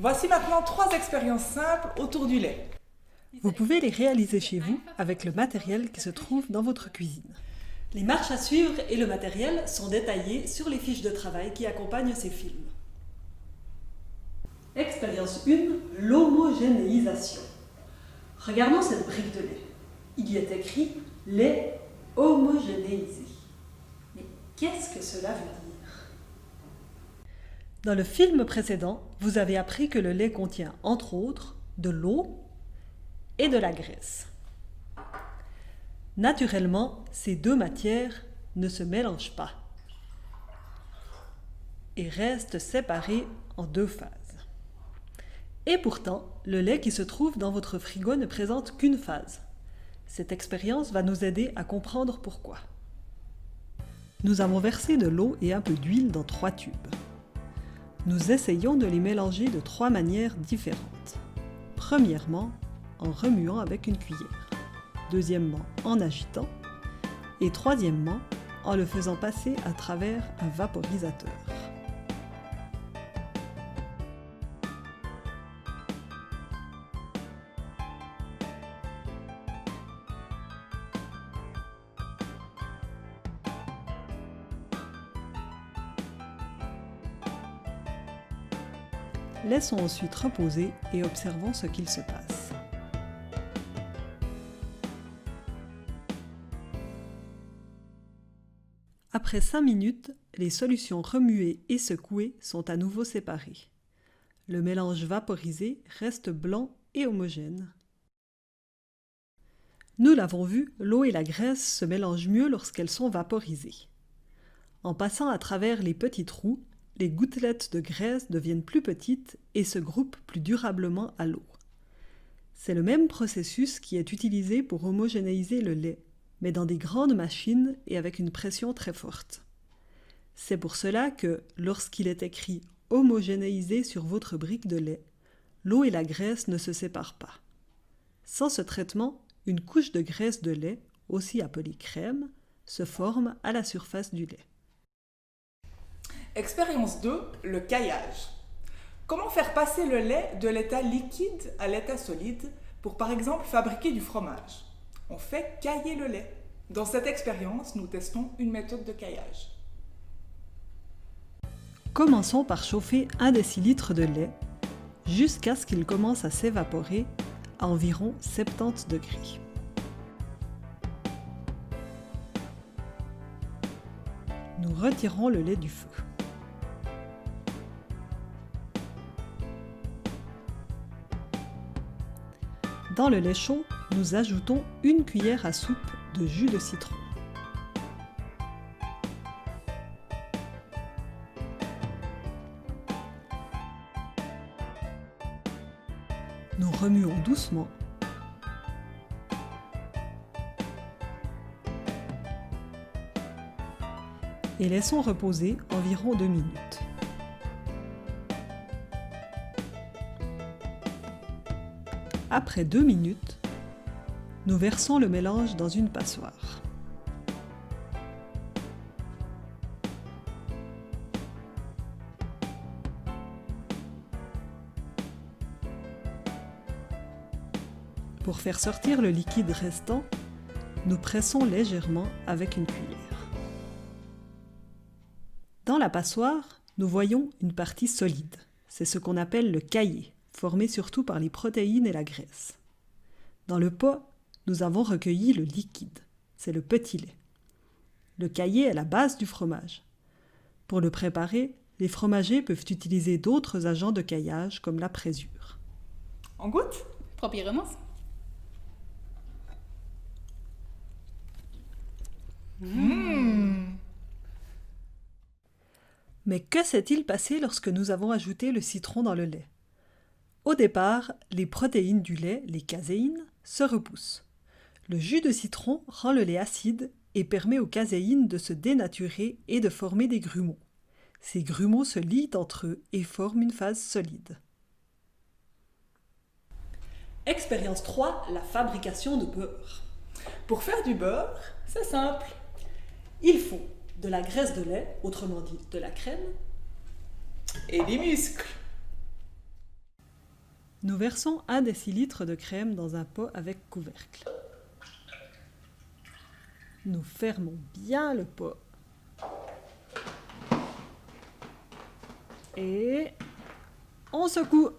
Voici maintenant 3 expériences simples autour du lait. Vous pouvez les réaliser chez vous avec le matériel qui se trouve dans votre cuisine. Les marches à suivre et le matériel sont détaillés sur les fiches de travail qui accompagnent ces films. Expérience 1, l'homogénéisation. Regardons cette brique de lait. Il y est écrit « lait homogénéisé ». Mais qu'est-ce que cela veut dire? Dans le film précédent, vous avez appris que le lait contient, entre autres, de l'eau et de la graisse. Naturellement, ces deux matières ne se mélangent pas et restent séparées en deux phases. Et pourtant, le lait qui se trouve dans votre frigo ne présente qu'une phase. Cette expérience va nous aider à comprendre pourquoi. Nous avons versé de l'eau et un peu d'huile dans 3 tubes. Nous essayons de les mélanger de 3 manières différentes. Premièrement, en remuant avec une cuillère. Deuxièmement, en agitant. Et troisièmement, en le faisant passer à travers un vaporisateur. Laissons ensuite reposer et observons ce qu'il se passe. Après 5 minutes, les solutions remuées et secouées sont à nouveau séparées. Le mélange vaporisé reste blanc et homogène. Nous l'avons vu, l'eau et la graisse se mélangent mieux lorsqu'elles sont vaporisées. En passant à travers les petits trous, les gouttelettes de graisse deviennent plus petites et se groupent plus durablement à l'eau. C'est le même processus qui est utilisé pour homogénéiser le lait, mais dans des grandes machines et avec une pression très forte. C'est pour cela que, lorsqu'il est écrit « homogénéiser » sur votre brique de lait, l'eau et la graisse ne se séparent pas. Sans ce traitement, une couche de graisse de lait, aussi appelée crème, se forme à la surface du lait. Expérience 2, le caillage. Comment faire passer le lait de l'état liquide à l'état solide pour par exemple fabriquer du fromage? On fait cailler le lait. Dans cette expérience, nous testons une méthode de caillage. Commençons par chauffer 1 décilitre de lait jusqu'à ce qu'il commence à s'évaporer à environ 70 degrés. Nous retirons le lait du feu. Dans le lait chaud, nous ajoutons 1 cuillère à soupe de jus de citron. Nous remuons doucement. Et laissons reposer environ 2 minutes. Après 2 minutes, nous versons le mélange dans une passoire. Pour faire sortir le liquide restant, nous pressons légèrement avec une cuillère. Dans la passoire, nous voyons une partie solide. C'est ce qu'on appelle le caillé, formé surtout par les protéines et la graisse. Dans le pot, nous avons recueilli le liquide, c'est le petit lait. Le caillé est la base du fromage. Pour le préparer, les fromagers peuvent utiliser d'autres agents de caillage comme la présure. On goûte? Probieremos. Mais que s'est-il passé lorsque nous avons ajouté le citron dans le lait? Au départ, les protéines du lait, les caséines, se repoussent. Le jus de citron rend le lait acide et permet aux caséines de se dénaturer et de former des grumeaux. Ces grumeaux se lient entre eux et forment une phase solide. Expérience 3, la fabrication de beurre. Pour faire du beurre, c'est simple. Il faut de la graisse de lait, autrement dit de la crème, Et des muscles. Nous versons 1 décilitre de crème dans un pot avec couvercle. Nous fermons bien le pot. Et on secoue.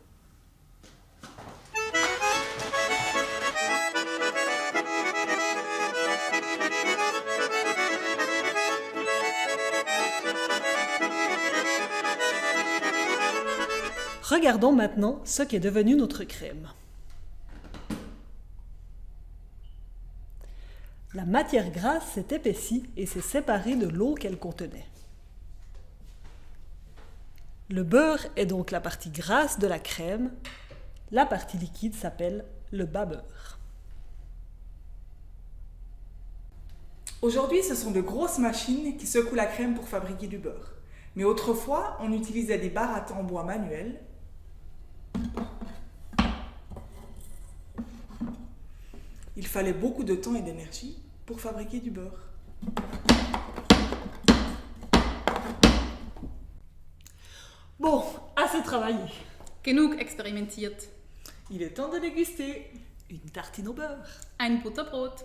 Regardons maintenant ce qu'est devenu notre crème. La matière grasse s'est épaissie et s'est séparée de l'eau qu'elle contenait. Le beurre est donc la partie grasse de la crème. La partie liquide s'appelle le bas beurre. Aujourd'hui, ce sont de grosses machines qui secouent la crème pour fabriquer du beurre. Mais autrefois, on utilisait des barattes en bois manuel. Il fallait beaucoup de temps et d'énergie pour fabriquer du beurre. Bon, assez travaillé. Genug experimentiert. Il est temps de déguster. Une tartine au beurre. Ein Butterbrot.